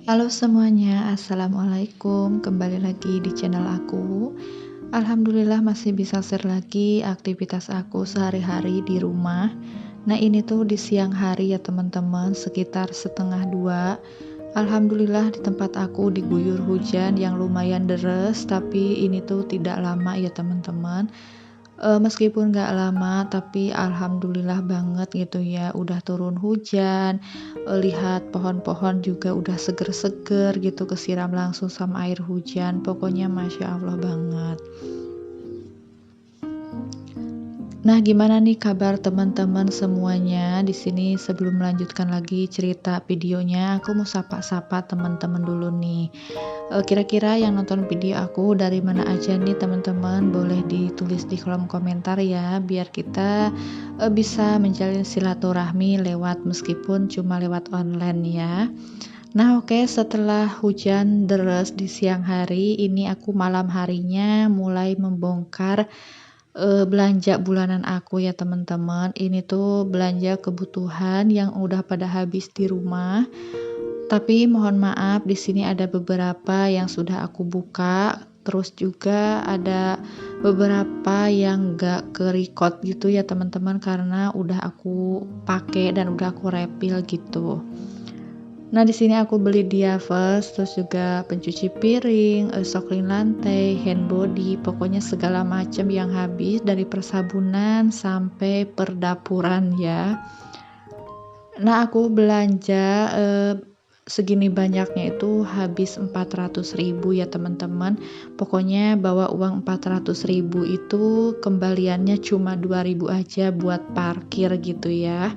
Halo semuanya, assalamualaikum. Kembali lagi di channel aku. Alhamdulillah masih bisa share lagi aktivitas aku sehari-hari di rumah. Nah ini tuh di siang hari ya teman-teman, sekitar setengah dua. Alhamdulillah di tempat aku diguyur hujan yang lumayan deras, tapi ini tuh tidak lama ya teman-teman. Meskipun nggak lama, tapi alhamdulillah banget gitu ya, udah turun hujan, lihat pohon-pohon juga udah seger-seger gitu, kesiram langsung sama air hujan, pokoknya Masya Allah banget. Nah, gimana nih kabar teman-teman semuanya? Di sini sebelum melanjutkan lagi cerita videonya, aku mau sapa-sapa teman-teman dulu nih. Kira-kira yang nonton video aku dari mana aja nih teman-teman? Boleh ditulis di kolom komentar ya, biar kita bisa menjalin silaturahmi lewat meskipun cuma lewat online ya. Nah, oke, setelah hujan deras di siang hari, ini aku malam harinya mulai membongkar belanja bulanan aku ya teman-teman. Ini tuh belanja kebutuhan yang udah pada habis di rumah. Tapi mohon maaf di sini ada beberapa yang sudah aku buka, terus juga ada beberapa yang gak ke-record gitu ya teman-teman karena udah aku pakai dan udah aku refill gitu. Nah, di sini aku beli Diavers, terus juga pencuci piring, soklin lantai, hand body, pokoknya segala macam yang habis dari persabunan sampai perdapuran ya. Nah, aku belanja segini banyaknya itu habis 400.000 ya teman-teman. Pokoknya bawa uang 400.000 itu kembaliannya cuma 2.000 aja buat parkir gitu ya.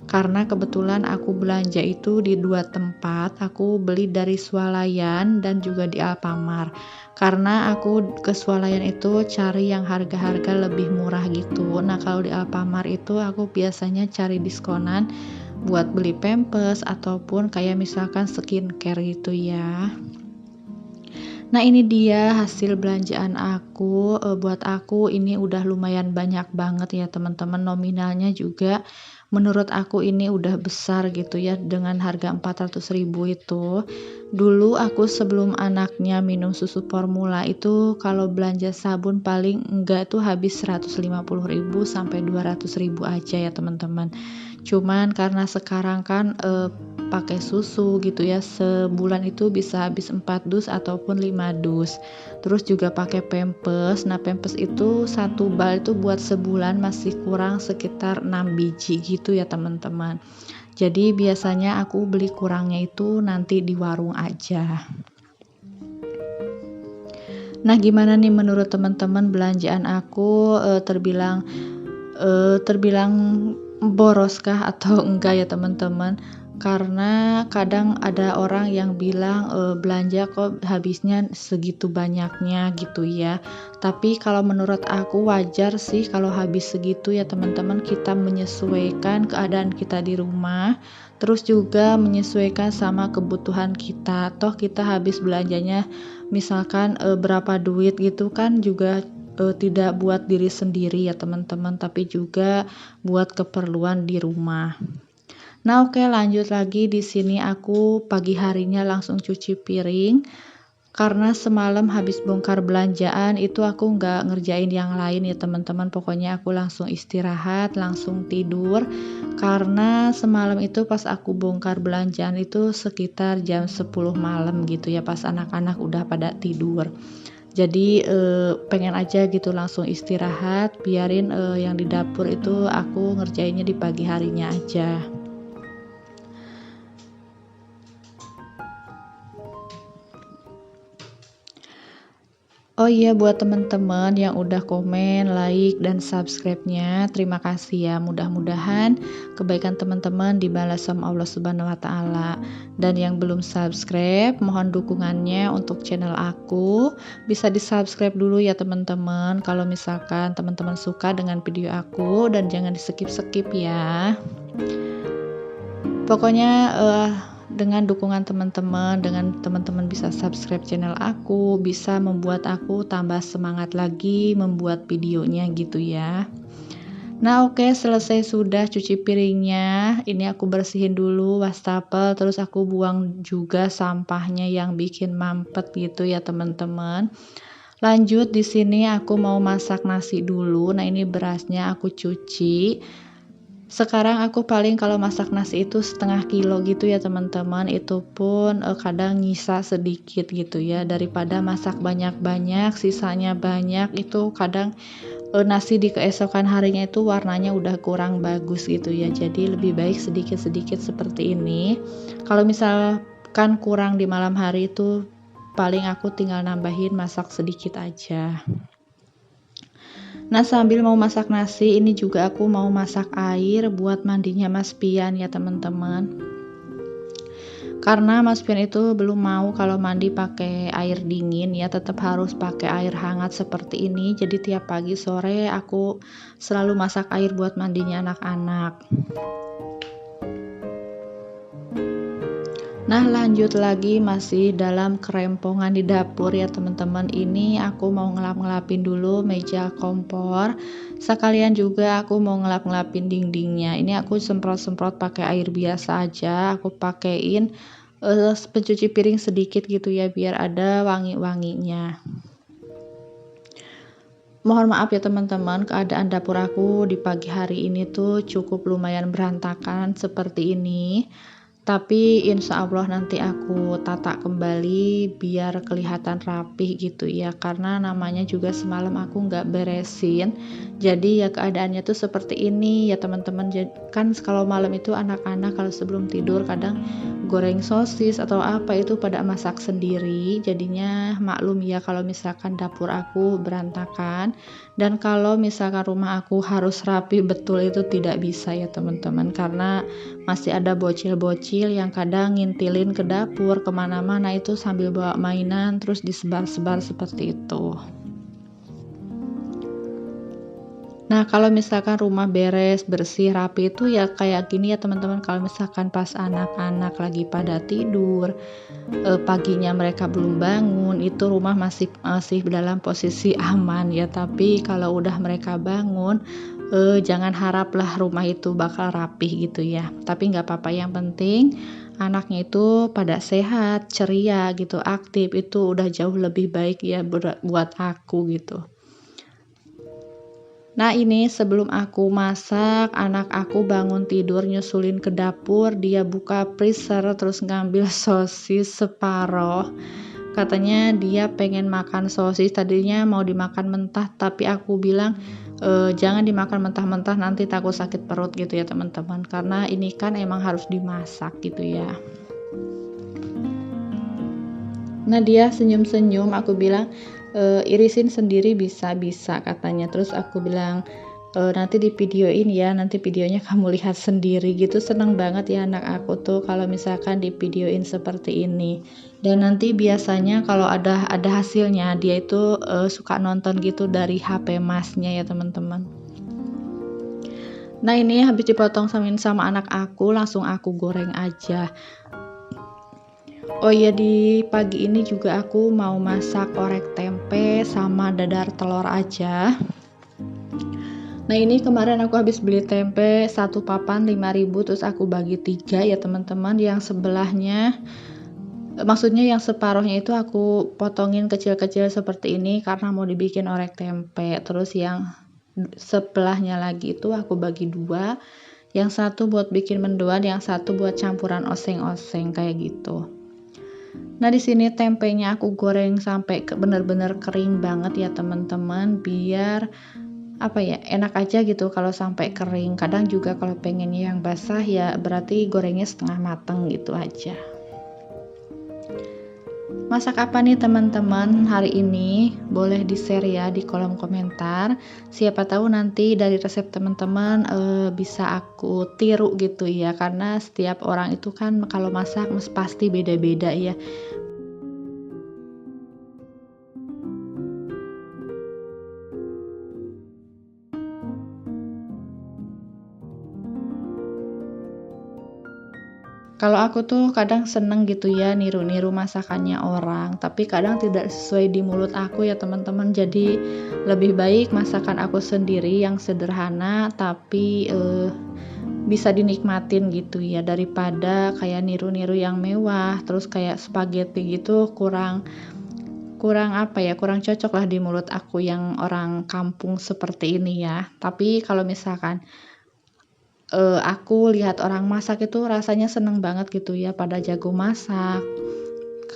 Karena kebetulan aku belanja itu di dua tempat, aku beli dari Swalayan dan juga di Alfamart. Karena aku ke Swalayan itu cari yang harga-harga lebih murah gitu. Nah, kalau di Alfamart itu aku biasanya cari diskonan buat beli pampers ataupun kayak misalkan skincare gitu ya. Nah, ini dia hasil belanjaan aku, buat aku ini udah lumayan banyak banget ya teman-teman, nominalnya juga menurut aku ini udah besar gitu ya dengan harga 400.000 itu. Dulu aku sebelum anaknya minum susu formula itu kalau belanja sabun paling enggak tuh habis 150.000 sampai 200.000 aja ya teman-teman. Cuman karena sekarang kan pakai susu gitu ya, sebulan itu bisa habis 4 dus ataupun 5 dus. Terus juga pakai pampers. Nah, pampers itu satu bal itu buat sebulan masih kurang sekitar 6 biji gitu ya teman-teman. Jadi biasanya aku beli kurangnya itu nanti di warung aja. Nah, gimana nih menurut teman-teman belanjaan aku terbilang boroskah atau enggak ya teman-teman? Karena kadang ada orang yang bilang belanja kok habisnya segitu banyaknya gitu ya. Tapi kalau menurut aku wajar sih kalau habis segitu ya teman-teman, kita menyesuaikan keadaan kita di rumah, terus juga menyesuaikan sama kebutuhan kita. Toh kita habis belanjanya misalkan berapa duit gitu kan juga tidak buat diri sendiri ya teman-teman, tapi juga buat keperluan di rumah. Nah, oke, lanjut lagi. Di sini aku pagi harinya langsung cuci piring karena semalam habis bongkar belanjaan itu aku nggak ngerjain yang lain ya teman-teman, pokoknya aku langsung istirahat, langsung tidur karena semalam itu pas aku bongkar belanjaan itu sekitar jam 10 malam gitu ya, pas anak-anak udah pada tidur. Jadi pengen aja gitu langsung istirahat, biarin yang di dapur itu aku ngerjainnya di pagi harinya aja. Oh iya, buat teman-teman yang udah komen, like, dan subscribe-nya, terima kasih ya. Mudah-mudahan kebaikan teman-teman dibalas sama Allah Subhanahu wa Ta'ala. Dan yang belum subscribe, mohon dukungannya untuk channel aku. Bisa di-subscribe dulu ya teman-teman. Kalau misalkan teman-teman suka dengan video aku, dan jangan di-skip-skip ya. Pokoknya dengan dukungan teman-teman, dengan teman-teman bisa subscribe channel aku, bisa membuat aku tambah semangat lagi membuat videonya gitu ya. Nah oke, selesai sudah cuci piringnya, ini aku bersihin dulu wastafel, terus aku buang juga sampahnya yang bikin mampet gitu ya teman-teman. Lanjut di sini aku mau masak nasi dulu. Nah ini berasnya aku cuci. Sekarang aku paling kalau masak nasi itu setengah kilo gitu ya teman-teman. Itu pun kadang nyisa sedikit gitu ya. Daripada masak banyak-banyak, sisanya banyak, itu kadang nasi di keesokan harinya itu warnanya udah kurang bagus gitu ya. Jadi lebih baik sedikit-sedikit seperti ini. Kalau misalkan kurang di malam hari itu paling aku tinggal nambahin masak sedikit aja. Nah sambil mau masak nasi ini juga aku mau masak air buat mandinya Mas Pian ya teman-teman. Karena Mas Pian itu belum mau kalau mandi pakai air dingin ya, tetap harus pakai air hangat seperti ini. Jadi tiap pagi sore aku selalu masak air buat mandinya anak-anak. Nah lanjut lagi masih dalam kerempongan di dapur ya teman-teman. Ini aku mau ngelap-ngelapin dulu meja kompor, sekalian juga aku mau ngelap-ngelapin dindingnya. Ini aku semprot-semprot pakai air biasa aja, aku pakein pencuci piring sedikit gitu ya biar ada wangi-wanginya. Mohon maaf ya teman-teman, keadaan dapur aku di pagi hari ini tuh cukup lumayan berantakan seperti ini. Tapi insya Allah nanti aku tata kembali biar kelihatan rapi gitu ya. Karena namanya juga semalam aku nggak beresin. Jadi ya keadaannya tuh seperti ini ya teman-teman. Kan kalau malam itu anak-anak kalau sebelum tidur kadang goreng sosis atau apa itu pada masak sendiri. Jadinya maklum ya kalau misalkan dapur aku berantakan. Dan kalau misalkan rumah aku harus rapi betul itu tidak bisa ya teman-teman. Karena masih ada bocil-bocil yang kadang ngintilin ke dapur kemana-mana itu sambil bawa mainan terus disebar-sebar seperti itu. Nah kalau misalkan rumah beres bersih rapi itu ya kayak gini ya teman-teman. Kalau misalkan pas anak-anak lagi pada tidur, paginya mereka belum bangun, itu rumah masih dalam posisi aman ya. Tapi kalau udah mereka bangun, jangan haraplah rumah itu bakal rapih gitu ya. Tapi nggak apa-apa, yang penting anaknya itu pada sehat, ceria gitu, aktif, itu udah jauh lebih baik ya buat aku gitu. Nah ini sebelum aku masak, anak aku bangun tidur nyusulin ke dapur, dia buka freezer terus ngambil sosis separoh. Katanya dia pengen makan sosis, tadinya mau dimakan mentah tapi aku bilang jangan dimakan mentah-mentah nanti takut sakit perut gitu ya teman-teman, karena ini kan emang harus dimasak gitu ya. Nah dia senyum-senyum, aku bilang irisin sendiri bisa katanya. Terus aku bilang nanti di videoin ya, nanti videonya kamu lihat sendiri gitu. Seneng banget ya anak aku tuh kalau misalkan di videoin seperti ini. Dan nanti biasanya kalau ada hasilnya dia itu suka nonton gitu dari HP masnya ya teman-teman. Nah ini habis dipotong sama anak aku, langsung aku goreng aja. Oh iya, di pagi ini juga aku mau masak orek tempe sama dadar telur aja. Nah ini kemarin aku habis beli tempe satu papan 5.000, terus aku bagi 3 ya teman-teman. Yang sebelahnya, maksudnya yang separuhnya itu aku potongin kecil-kecil seperti ini karena mau dibikin orek tempe. Terus yang sebelahnya lagi itu aku bagi 2, yang satu buat bikin mendoan, yang satu buat campuran oseng-oseng kayak gitu. Nah di sini tempenya aku goreng sampai bener-bener kering banget ya teman-teman, biar apa ya, enak aja gitu kalau sampai kering. Kadang juga kalau pengennya yang basah ya berarti gorengnya setengah mateng gitu aja. Masak apa nih teman-teman hari ini? Boleh di-share ya di kolom komentar. Siapa tahu nanti dari resep teman-teman bisa aku tiru gitu ya. Karena setiap orang itu kan kalau masak pasti beda-beda ya. Kalau aku tuh kadang seneng gitu ya niru-niru masakannya orang, tapi kadang tidak sesuai di mulut aku ya teman-teman. Jadi lebih baik masakan aku sendiri yang sederhana tapi bisa dinikmatin gitu ya, daripada kayak niru-niru yang mewah terus kayak spaghetti gitu, kurang kurang apa ya, kurang cocok lah di mulut aku yang orang kampung seperti ini ya. Tapi kalau misalkan aku lihat orang masak itu rasanya seneng banget gitu ya, pada jago masak.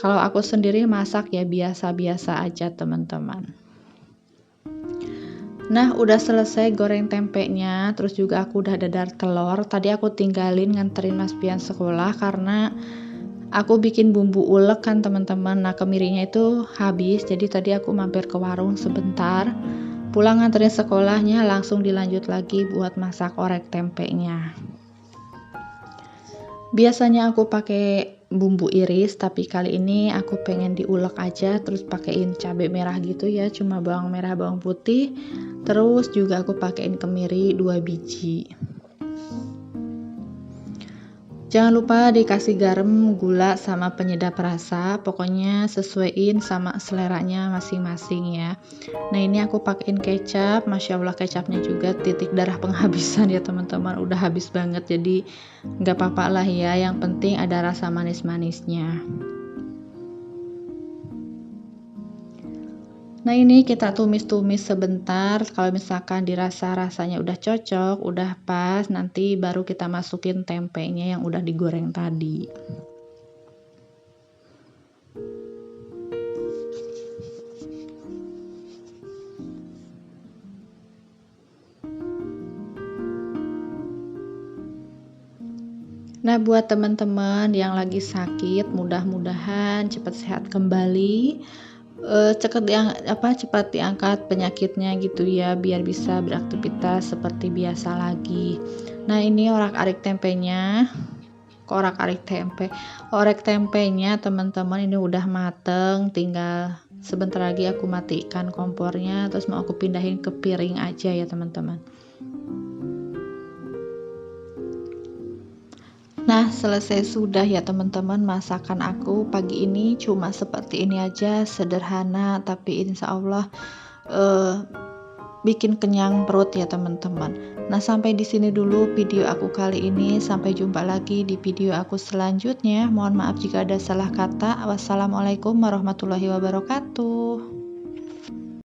Kalau aku sendiri masak ya biasa-biasa aja teman-teman. Nah, udah selesai goreng tempenya, terus juga aku udah dadar telur. Tadi aku tinggalin nganterin Mas Pian sekolah karena aku bikin bumbu ulek kan teman-teman. Nah, kemirinya itu habis, jadi tadi aku mampir ke warung sebentar. Pulang nganterin sekolahnya langsung dilanjut lagi buat masak orek tempenya. Biasanya aku pakai bumbu iris, tapi kali ini aku pengen diulek aja, terus pakein cabai merah gitu ya, cuma bawang merah, bawang putih. Terus juga aku pakein kemiri 2 biji. Jangan lupa dikasih garam, gula, sama penyedap rasa. Pokoknya sesuaiin sama seleranya masing-masing ya. Nah, ini aku pakein kecap. Masya Allah, kecapnya juga titik darah penghabisan ya teman-teman. Udah habis banget, jadi nggak apa-apa lah ya. Yang penting ada rasa manis-manisnya. Nah, ini kita tumis-tumis sebentar. Kalau misalkan dirasa rasanya udah cocok, udah pas, nanti baru kita masukin tempenya yang udah digoreng tadi. Nah, buat teman-teman yang lagi sakit, mudah-mudahan cepat sehat kembali. Cepat diangkat penyakitnya gitu ya, biar bisa beraktivitas seperti biasa lagi. Nah, ini orak-arik tempenya. Orek tempenya teman-teman ini udah mateng, tinggal sebentar lagi aku matikan kompornya, terus mau aku pindahin ke piring aja ya teman-teman. Nah, selesai sudah ya teman-teman masakan aku pagi ini, cuma seperti ini aja, sederhana tapi insya Allah bikin kenyang perut ya teman-teman. Nah, sampai di sini dulu video aku kali ini, sampai jumpa lagi di video aku selanjutnya. Mohon maaf jika ada salah kata. Wassalamualaikum warahmatullahi wabarakatuh.